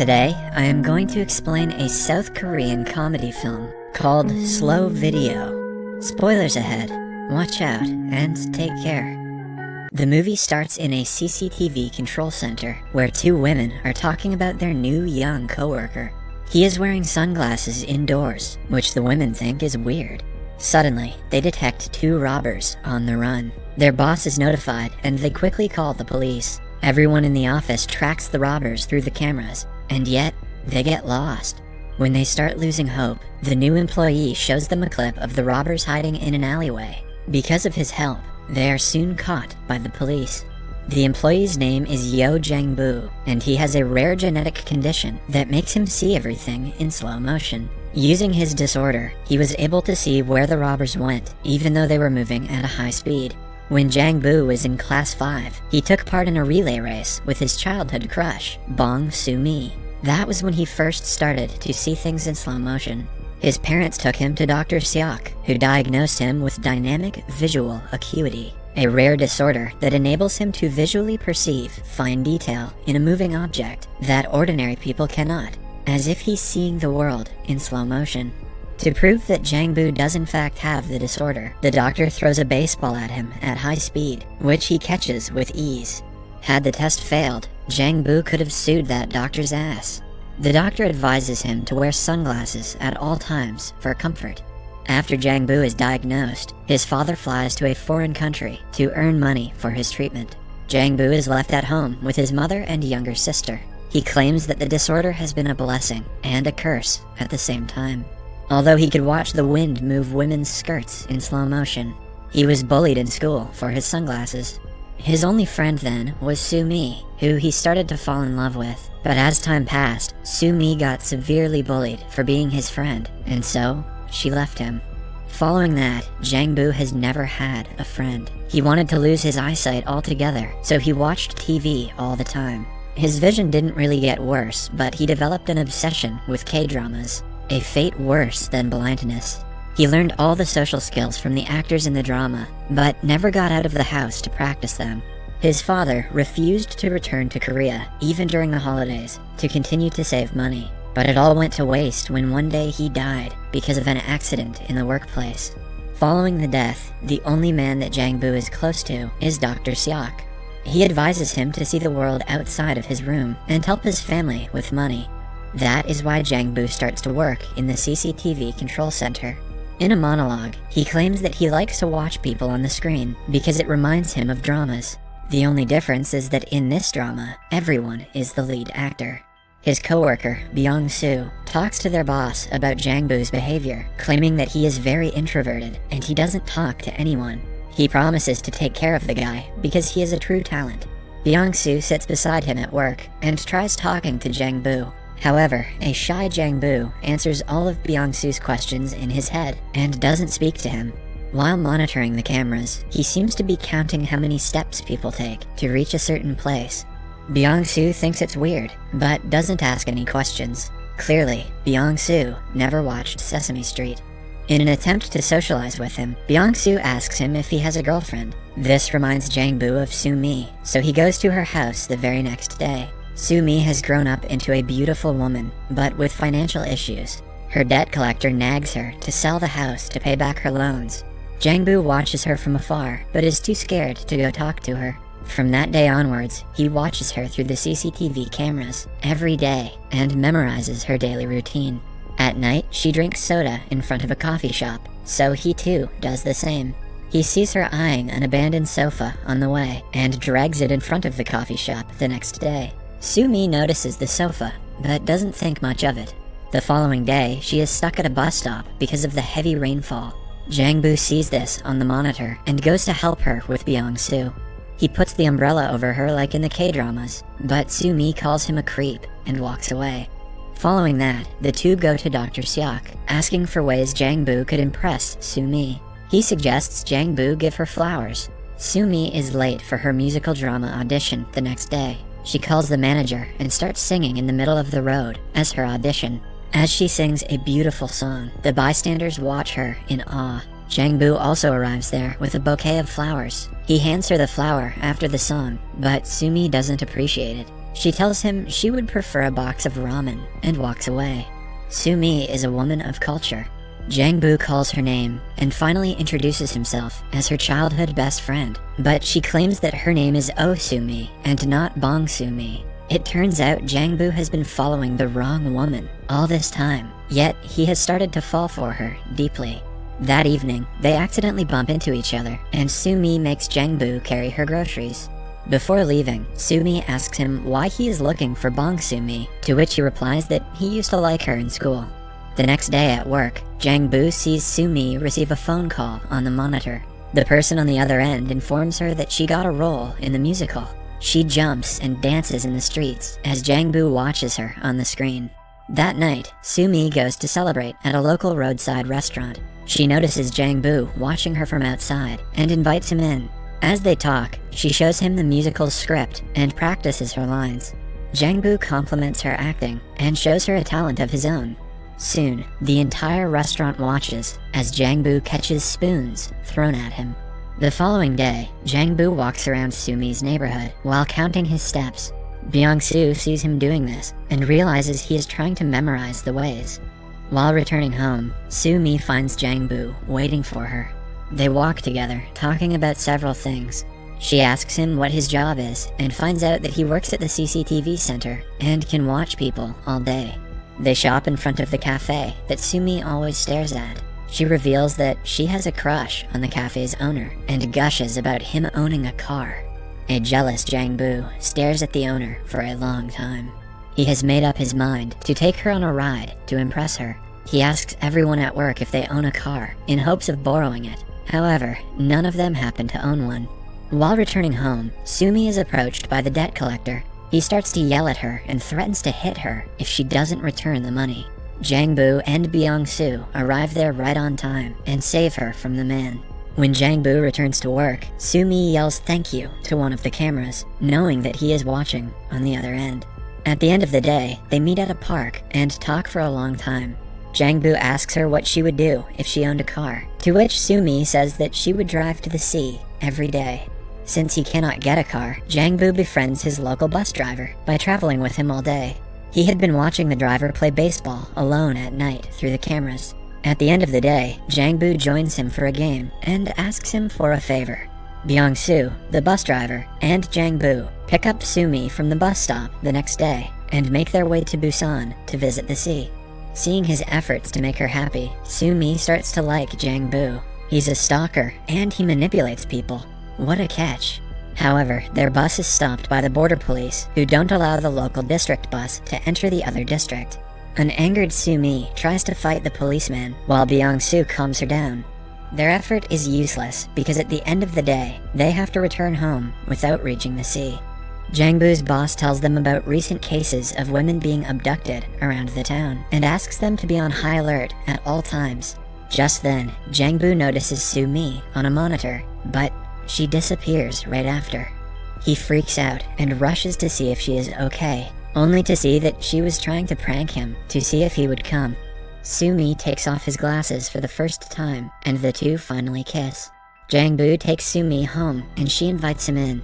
Today, I am going to explain a South Korean comedy film called Slow Video. Spoilers ahead, watch out, and take care. The movie starts in a CCTV control center where two women are talking about their new young coworker. He is wearing sunglasses indoors, which the women think is weird. Suddenly, they detect two robbers on the run. Their boss is notified and they quickly call the police. Everyone in the office tracks the robbers through the cameras, and yet, they get lost. When they start losing hope, the new employee shows them a clip of the robbers hiding in an alleyway. Because of his help, they are soon caught by the police. The employee's name is Yo Jang-boo, and he has a rare genetic condition that makes him see everything in slow motion. Using his disorder, he was able to see where the robbers went, even though they were moving at a high speed. When Jang-boo was in class 5, he took part in a relay race with his childhood crush, Bong Soo-mi. That was when he first started to see things in slow motion. His parents took him to Dr. Seok, who diagnosed him with dynamic visual acuity, a rare disorder that enables him to visually perceive fine detail in a moving object that ordinary people cannot, as if he's seeing the world in slow motion. To prove that Jang-boo does in fact have the disorder, the doctor throws a baseball at him at high speed, which he catches with ease. Had the test failed, Jang-boo could have sued that doctor's ass. The doctor advises him to wear sunglasses at all times for comfort. After Jang-boo is diagnosed, his father flies to a foreign country to earn money for his treatment. Jang-boo is left at home with his mother and younger sister. He claims that the disorder has been a blessing and a curse at the same time. Although he could watch the wind move women's skirts in slow motion, he was bullied in school for his sunglasses. His only friend then was Soo-mi, who he started to fall in love with. But as time passed, Soo-mi got severely bullied for being his friend, and so she left him. Following that, Jang-boo has never had a friend. He wanted to lose his eyesight altogether, so he watched TV all the time. His vision didn't really get worse, but he developed an obsession with K-dramas, a fate worse than blindness. He learned all the social skills from the actors in the drama, but never got out of the house to practice them. His father refused to return to Korea, even during the holidays, to continue to save money. But it all went to waste when one day he died because of an accident in the workplace. Following the death, the only man that Jang-boo is close to is Dr. Seok. He advises him to see the world outside of his room and help his family with money. That is why Jang-boo starts to work in the CCTV control center. In a monologue, he claims that he likes to watch people on the screen because it reminds him of dramas. The only difference is that in this drama, everyone is the lead actor. His coworker, Byung-soo, talks to their boss about Jang-boo's behavior, claiming that he is very introverted and he doesn't talk to anyone. He promises to take care of the guy because he is a true talent. Byung-soo sits beside him at work and tries talking to Jang-boo. However, a shy Jang-boo answers all of Byung-soo's questions in his head and doesn't speak to him. While monitoring the cameras, he seems to be counting how many steps people take to reach a certain place. Byung-soo thinks it's weird, but doesn't ask any questions. Clearly, Byung-soo never watched Sesame Street. In an attempt to socialize with him, Byung-soo asks him if he has a girlfriend. This reminds Jang-boo of Soo-mi, so he goes to her house the very next day. Soo-mi has grown up into a beautiful woman, but with financial issues. Her debt collector nags her to sell the house to pay back her loans. Jang-boo watches her from afar, but is too scared to go talk to her. From that day onwards, he watches her through the CCTV cameras every day and memorizes her daily routine. At night, she drinks soda in front of a coffee shop, so he too does the same. He sees her eyeing an abandoned sofa on the way and drags it in front of the coffee shop the next day. Soo-mi notices the sofa, but doesn't think much of it. The following day, she is stuck at a bus stop because of the heavy rainfall. Jang-boo sees this on the monitor and goes to help her with Byung-soo. He puts the umbrella over her like in the K-dramas, but Soo-mi calls him a creep and walks away. Following that, the two go to Dr. Seok, asking for ways Jang-boo could impress Soo-mi. He suggests Jang-boo give her flowers. Soo-mi is late for her musical drama audition the next day. She calls the manager and starts singing in the middle of the road as her audition. As she sings a beautiful song, the bystanders watch her in awe. Jang-boo also arrives there with a bouquet of flowers. He hands her the flower after the song, but Soo-mi doesn't appreciate it. She tells him she would prefer a box of ramen and walks away. Sumi is a woman of culture. Jang-bu calls her name and finally introduces himself as her childhood best friend, but she claims that her name is Oh Sumi and not Bong Sumi. It turns out Jang-bu has been following the wrong woman all this time, yet he has started to fall for her deeply. That evening, they accidentally bump into each other, and Sumi makes Jang-bu carry her groceries. Before leaving, Sumi asks him why he is looking for Bong Sumi, to which he replies that he used to like her in school. The next day at work, Jang-bu sees Sumi receive a phone call on the monitor. The person on the other end informs her that she got a role in the musical. She jumps and dances in the streets as Jang-bu watches her on the screen. That night, Sumi goes to celebrate at a local roadside restaurant. She notices Jang-bu watching her from outside and invites him in. As they talk, she shows him the musical's script and practices her lines. Jang-bu compliments her acting and shows her a talent of his own. Soon, the entire restaurant watches as Jang-bu catches spoons thrown at him. The following day, Jang-bu walks around Sumi's neighborhood while counting his steps. Byung-soo sees him doing this and realizes he is trying to memorize the ways. While returning home, Sumi finds Jang-bu waiting for her. They walk together, talking about several things. She asks him what his job is and finds out that he works at the CCTV center and can watch people all day. They shop in front of the cafe that Sumi always stares at. She reveals that she has a crush on the cafe's owner and gushes about him owning a car. A jealous Jang-bu stares at the owner for a long time. He has made up his mind to take her on a ride to impress her. He asks everyone at work if they own a car in hopes of borrowing it. However, none of them happen to own one. While returning home, Sumi is approached by the debt collector. He starts to yell at her and threatens to hit her if she doesn't return the money. Jang-bu and Byung-soo arrive there right on time and save her from the man. When Jang-bu returns to work, Sumi yells thank you to one of the cameras, knowing that he is watching on the other end. At the end of the day, they meet at a park and talk for a long time. Jang-bu asks her what she would do if she owned a car, to which Sumi says that she would drive to the sea every day. Since he cannot get a car, Jang-bu befriends his local bus driver by traveling with him all day. He had been watching the driver play baseball alone at night through the cameras. At the end of the day, Jang-bu joins him for a game and asks him for a favor. Byung-soo, the bus driver, and Jang-bu pick up Sumi from the bus stop the next day and make their way to Busan to visit the sea. Seeing his efforts to make her happy, Sumi starts to like Jang-bu. He's a stalker and he manipulates people. What a catch. However, their bus is stopped by the border police, who don't allow the local district bus to enter the other district. An angered Sumi tries to fight the policeman, while Byung-soo calms her down. Their effort is useless because at the end of the day, they have to return home without reaching the sea. Jang-bu's boss tells them about recent cases of women being abducted around the town and asks them to be on high alert at all times. Just then, Jang-bu notices Sumi on a monitor, but she disappears right after. He freaks out and rushes to see if she is okay, only to see that she was trying to prank him to see if he would come. Sumi takes off his glasses for the first time, and the two finally kiss. Jang-bu takes Sumi home and she invites him in.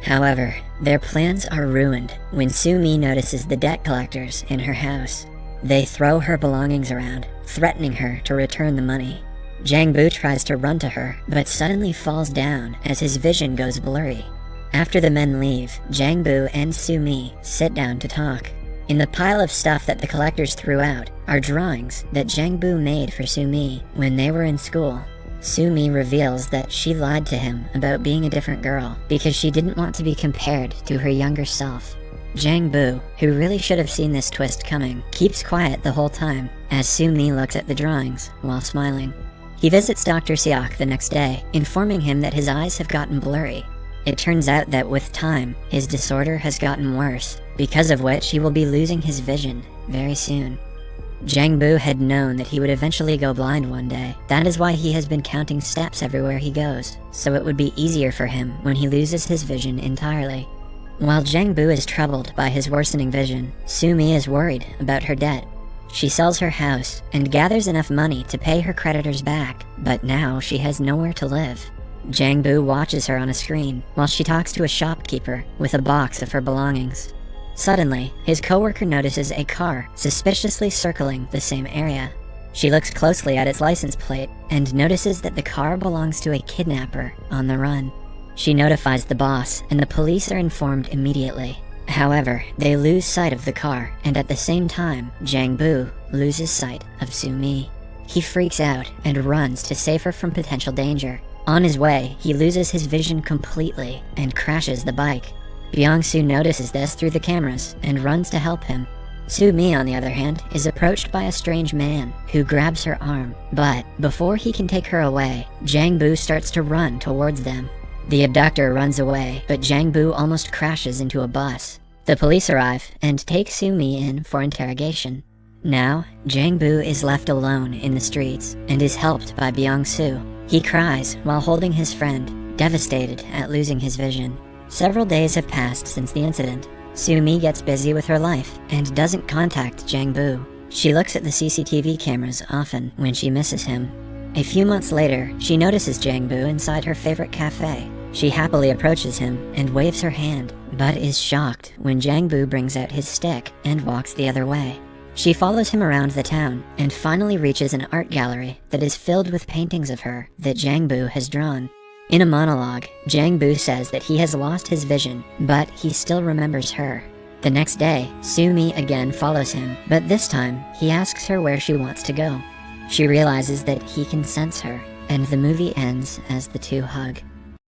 However, their plans are ruined when Sumi notices the debt collectors in her house. They throw her belongings around, threatening her to return the money. Jang-bu tries to run to her, but suddenly falls down as his vision goes blurry. After the men leave, Jang-bu and Sumi sit down to talk. In the pile of stuff that the collectors threw out are drawings that Jang-bu made for Sumi when they were in school. Sumi reveals that she lied to him about being a different girl because she didn't want to be compared to her younger self. Jang-bu, who really should have seen this twist coming, keeps quiet the whole time as Sumi looks at the drawings while smiling. He visits Dr. Seok the next day, informing him that his eyes have gotten blurry. It turns out that with time, his disorder has gotten worse, because of which he will be losing his vision very soon. Jang-bu had known that he would eventually go blind one day. That is why he has been counting steps everywhere he goes, so it would be easier for him when he loses his vision entirely. While Jang-bu is troubled by his worsening vision, Sumi is worried about her debt. She sells her house and gathers enough money to pay her creditors back, but now she has nowhere to live. Jang-bu watches her on a screen while she talks to a shopkeeper with a box of her belongings. Suddenly, his coworker notices a car suspiciously circling the same area. She looks closely at its license plate and notices that the car belongs to a kidnapper on the run. She notifies the boss, and the police are informed immediately. However, they lose sight of the car, and at the same time, Jang Bu loses sight of Sue Mi. He freaks out and runs to save her from potential danger. On his way, he loses his vision completely and crashes the bike. Byung-soo notices this through the cameras and runs to help him. Sue Mi, on the other hand, is approached by a strange man who grabs her arm, but before he can take her away, Jang Bu starts to run towards them. The abductor runs away, but Jang Bu almost crashes into a bus. The police arrive and take Sue Mi in for interrogation. Now, Jang Bu is left alone in the streets and is helped by Byung-soo. He cries while holding his friend, devastated at losing his vision. Several days have passed since the incident. Sue Mi gets busy with her life and doesn't contact Jang Bu. She looks at the CCTV cameras often when she misses him. A few months later, she notices Jang Bu inside her favorite cafe. She happily approaches him and waves her hand, but is shocked when Jang Bu brings out his stick and walks the other way. She follows him around the town and finally reaches an art gallery that is filled with paintings of her that Jang Bu has drawn. In a monologue, Jang Bu says that he has lost his vision, but he still remembers her. The next day, Sue Mi again follows him, but this time, he asks her where she wants to go. She realizes that he can sense her, and the movie ends as the two hug.